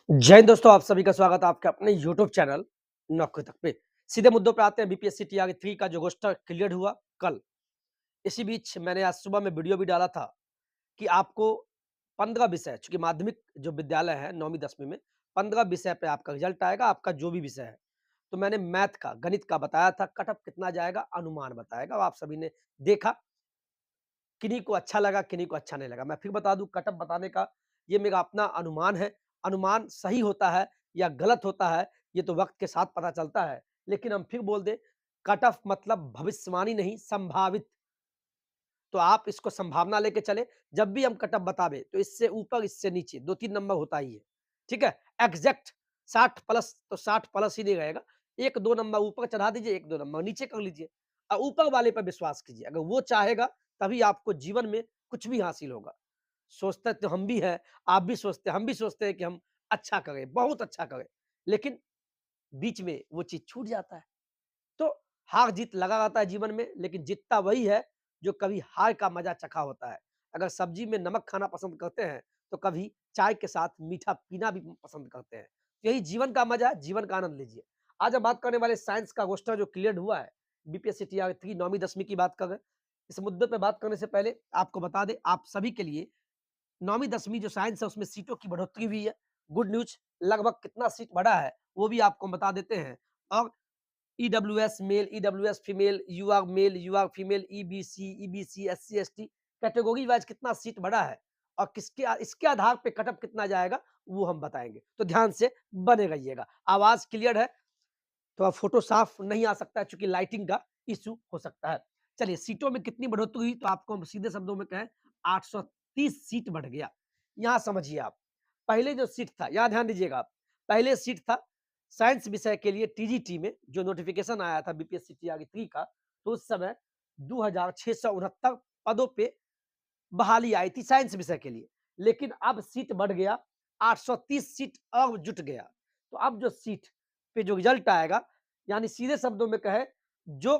जय हिंद दोस्तों, आप सभी का स्वागत है आपके अपने यूट्यूब चैनल नौकरी तक पे। सीधे मुद्दों पे आते हैं। बीपीएससी टीआरई 3 का जो रोस्टर क्लियर हुआ कल। इसी बीच मैंने आज सुबह में वीडियो भी डाला था कि आपको 15 विषय, चूँकि माध्यमिक जो विद्यालय है 9वीं 10वीं में 15 विषय पे आपका रिजल्ट आएगा, आपका जो भी विषय है। तो मैंने मैथ का, गणित का बताया था, कट ऑफ कितना जाएगा अनुमान बताएगा और आप सभी ने देखा। किन्हीं को अच्छा लगा, किन्हीं को अच्छा नहीं लगा। मैं फिर बता दूँ, कट ऑफ बताने का ये मेरा अपना अनुमान है। अनुमान सही होता है या गलत होता है, ये तो वक़्त के साथ पता चलता है। लेकिन हम फिर बोल दें, कट ऑफ मतलब भविष्यवाणी नहीं, संभावित। तो आप इसको संभावना लेके चलें। जब भी हम कट ऑफ बतावें, तो इससे ऊपर, इससे नीचे 2-3 नंबर होता ही है। ठीक है? एग्ज़ैक्ट 60 प्लस तो 60 प्लस ही नहीं रहेगा। 1-2 नंबर ऊपर चढ़ा दीजिए, 1-2 नंबर नीचे कर लीजिए। ऊपर वाले पे विश्वास कीजिए। अगर वो चाहेगा, तभी आपको जीवन में कुछ भी हासिल होगा। सोचते तो हम भी हैं, आप भी सोचते हैं, हम भी सोचते हैं कि हम अच्छा करें, बहुत अच्छा करें। लेकिन बीच में वो चीज़ छूट जाता है। तो हार-जीत लगा रहता है जीवन में, लेकिन जीतता वही है जो कभी हार का मज़ा चखा होता है। अगर सब्जी में नमक खाना पसंद करते हैं, तो कभी चाय के साथ मीठा पीना भी पसंद करते हैं। यही जीवन का मज़ा है, जीवन का आनंद लीजिए। आज हम बात करने वाले साइंस का रोस्टर जो क्लियर्ड हुआ है, बीपीएससी टीआरई 3 9वीं 10वीं की बात कर रहे हैं। इस मुद्दे पे बात करने से पहले आपको बता दें, आप सभी के लिए 9वीं 10वीं जो साइंस है उसमें सीटों की बढ़ोतरी हुई है। गुड न्यूज़, लगभग कितना सीट बढ़ा है, वो भी आपको बता देते हैं। और EWS male, EWS female, UR male, UR female, EBC, EBC, SC, ST category wise कितना सीट बढ़ा है और इसके आधार पे कट ऑफ कितना जाएगा, वो हम बताएँगे। तो ध्यान से बने रहिएगा। आवाज़ क्लियर है, तो फ़ोटो साफ नहीं आ सकता है चूँकि लाइटिंग का इश्यू हो सकता है। चलिए, सीटों में कितनी बढ़ोतरी हुई, तो आपको हम सीधे शब्दों में कहें, 830 सीट बढ़ गया। यहाँ समझिए आप, पहले जो सीट था, यहाँ ध्यान दीजिएगा आप, पहले सीट था साइंस विषय के लिए टीजीटी में जो नोटिफ़िकेशन आया था बीपीएससी टीआरई 3 का, तो उस समय 2669 पदों पे बहाली आई थी साइंस विषय के लिए। लेकिन अब सीट बढ़ गया, 830 सीट अब जुट गया। तो अब जो सीट पे जो रिजल्ट आएगा, यानी सीधे शब्दों में कहें, जो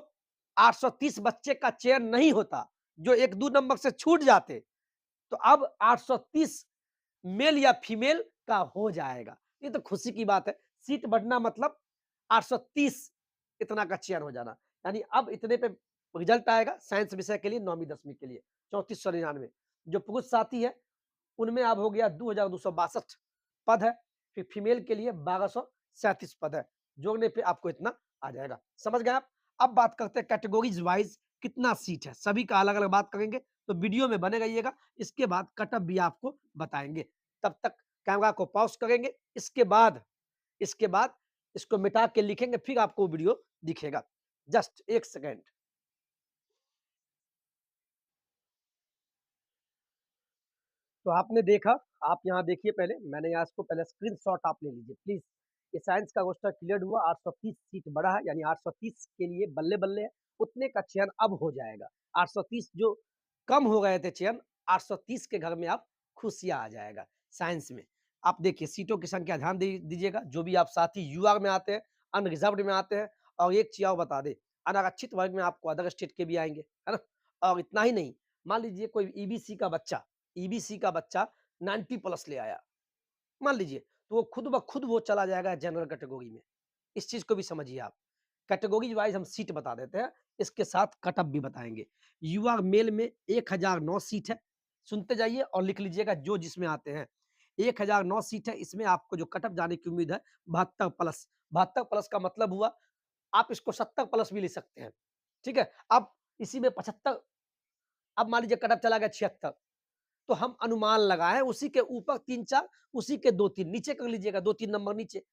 830 बच्चे का चयन नहीं होता, जो 1-2 नंबर से छूट जाते, तो अब 830 मेल या फीमेल का हो जाएगा। ये तो खुशी की बात है। सीट बढ़ना मतलब 830 इतना का चयन हो जाना। यानी अब इतने पे रिजल्ट आएगा साइंस विषय के लिए 9वीं 10वीं के लिए 3499। जो पुरुष साथी है, उनमें अब हो गया 2262 पद है। फिर फीमेल के लिए 1237 पद है। जोड़ने पे आपको इतना आ जाएगा। समझ गए आप? अब बात करते हैं कैटेगरीज़ वाइज़ कितना सीट है। सभी का अलग-अलग बात करेंगे, तो वीडियो में बने रहिएगा। इसके बाद कट ऑफ भी आपको बताएँगे। तब तक कैमरा को पॉज़ करेंगे। इसके बाद इसको मिटा के लिखेंगे, फिर आपको वीडियो दिखेगा। Just 1 second. तो आपने देखा, आप यहाँ देखिए पहले, मैंने यहाँ इसको पहले स्क्रीनशॉट आप ले लीजिए प्लीज़। ये साइंस का रोस्टर क्लियर्ड हुआ, 830 सीट बढ़ा है, यानी 830 के लिए बल्ले-बल्ले है, उतने का चयन अब हो जाएगा। 830 जो कम हो गए थे चयन, 830 के घर में अब खुशियाँ आ जाएगा साइंस में। आप देखिए सीटों की संख्या ध्यान दे दीजिएगा, जो भी आप साथी यूआर में आते हैं, अनरिज़र्व्ड में आते हैं, और एक चीज़ और बता दें, अनारक्षित वर्ग में आपको अदर स्टेट के भी आएँगे, है ना? और इतना ही नहीं, मान लीजिए कोई ईबीसी का बच्चा 90 प्लस ले आया, मान लीजिए, तो वो खुद ब खुद वो चला जाएगा जनरल कैटेगरी में। इस चीज़ को भी समझिए आप। कैटेगरी वाइज़ हम सीट बता देते हैं, इसके साथ कट ऑफ भी बताएँगे। युवा मेल में 1009 सीट है, सुनते जाइए और लिख लीजिएगा जो जिसमें आते हैं। 1009 सीट है, इसमें आपको जो कट ऑफ जाने की उम्मीद है 72 प्लस। 72 प्लस का मतलब हुआ, आप इसको 70 प्लस भी ले सकते हैं, ठीक है? अब इसी में 75, अब मान लीजिए कट ऑफ चला गया 76, तो हम अनुमान लगाएँ, उसी के ऊपर 3-4, उसी के 2-3 नीचे कर लीजिएगा, 2-3 नंबर नीचे।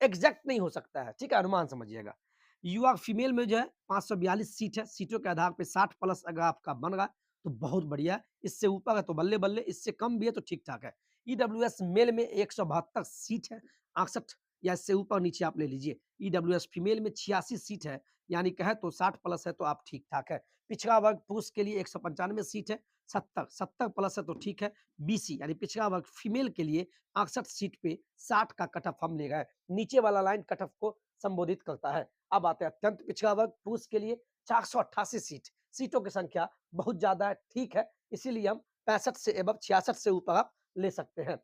एग्ज़ैक्ट नहीं हो सकता है, ठीक है? अनुमान समझिएगा। युवा फीमेल में जो है 542 सीट है, सीटों के आधार पे 60 प्लस अगर आपका बन रहा है, तो बहुत बढ़िया है। इससे ऊपर है तो बल्ले-बल्ले, इससे कम भी है तो ठीक-ठाक है। ईडब्ल्यूएस मेल में 172 सीट है, 68 या इससे ऊपर-नीचे आप ले लीजिए। ईडब्ल्यूएस फीमेल में 86 सीट है, यानी कहें तो 60 प्लस है तो आप ठीक-ठाक है। पिछड़ा वर्ग पुरुष के लिए 195 सीट है, 70 प्लस है तो ठीक है। बीसी यानी पिछड़ा वर्ग फीमेल के लिए 68 सीट पे 60 का कट ऑफ हम ले गए। नीचे वाला लाइन कट ऑफ को संबोधित करता है। अब आते हैं अत्यंत पिछड़ा वर्ग पुरुष के लिए 488 सीट। सीटों की संख्या बहुत ज़्यादा है, ठीक है, इसीलिए हम 65 से एबव 66 से ऊपर आप ले सकते हैं।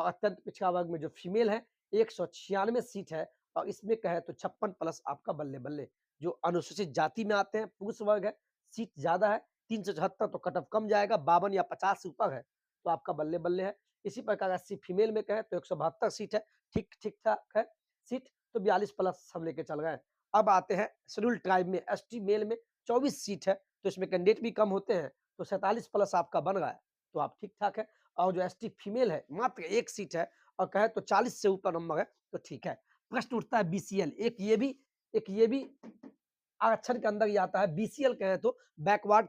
और अत्यंत पिछड़ा वर्ग में जो फीमेल है 196 सीट है और इसमें कहे तो 56 प्लस आपका बल्ले-बल्ले। जो अनुसूचित जाति में आते हैं पुरुष वर्ग है, सीट ज़्यादा है 374 तो कट ऑफ कम जाएगा, 52 या 50 से ऊपर है तो आपका बल्ले-बल्ले है। इसी प्रकार एससी फीमेल में कहें तो 172 सीट है, ठीक-ठाक है सीट, तो 42 प्लस हम लेके चल गए। अब आते हैं शेड्यूल्ड ट्राइब में, एसटी मेल में 24 सीट है, तो इसमें कैंडिडेट भी कम होते हैं, तो 47 प्लस आपका बन रहा है, तो आप ठीक-ठाक है। और जो एसटी फीमेल है मात्र 1 सीट है और कहें तो 40 से ऊपर नंबर है, तो ठीक है। प्रश्न उठता है बीसीएल, एक ये भी आरक्षण के अंदर ही आता है। बीसीएल कहें तो बैकवर्ड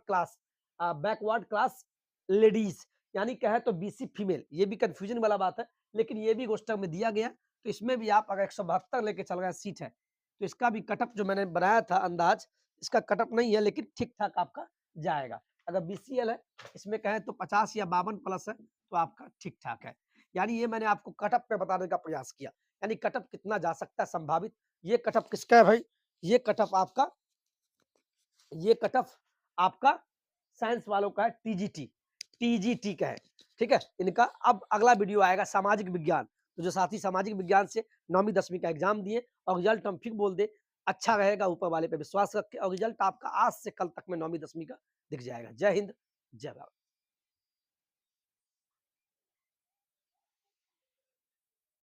क्लास लेडीज, यानी कहे तो बीसी फीमेल, ये भी कंफ्यूजन वाला बात है, लेकिन ये भी रोस्टर में दिया गया, तो इसमें भी आप अगर 172 लेके चल रहे सीट है, तो इसका भी कटअप जो मैंने बनाया था अंदाज, इसका कटअप नहीं है लेकिन ठीक-ठाक आपका जाएगा। अगर बीसीएल है, इसमें कहें तो 50 या 52 प्लस है, तो आपका ठीक-ठाक है। यानी ये मैंने आपको कटअप पे बताने का प्रयास किया, यानी कटअप कितना जा सकता है संभावित। ये कटअप किसका है भाई? ये कटअप आपका साइंस वालों का है, टीजीटी का है, ठीक है। इनका अब अगला वीडियो आएगा सामाजिक विज्ञान, तो जो साथी सामाजिक विज्ञान से 9वीं 10वीं का एग्जाम दिए और रिजल्ट हम फिर बोल दे अच्छा रहेगा, ऊपर वाले पे विश्वास रख के, और रिजल्ट आपका आज से कल तक में 9वीं 10वीं का दिख जाएगा। जय हिंद, जय भारत।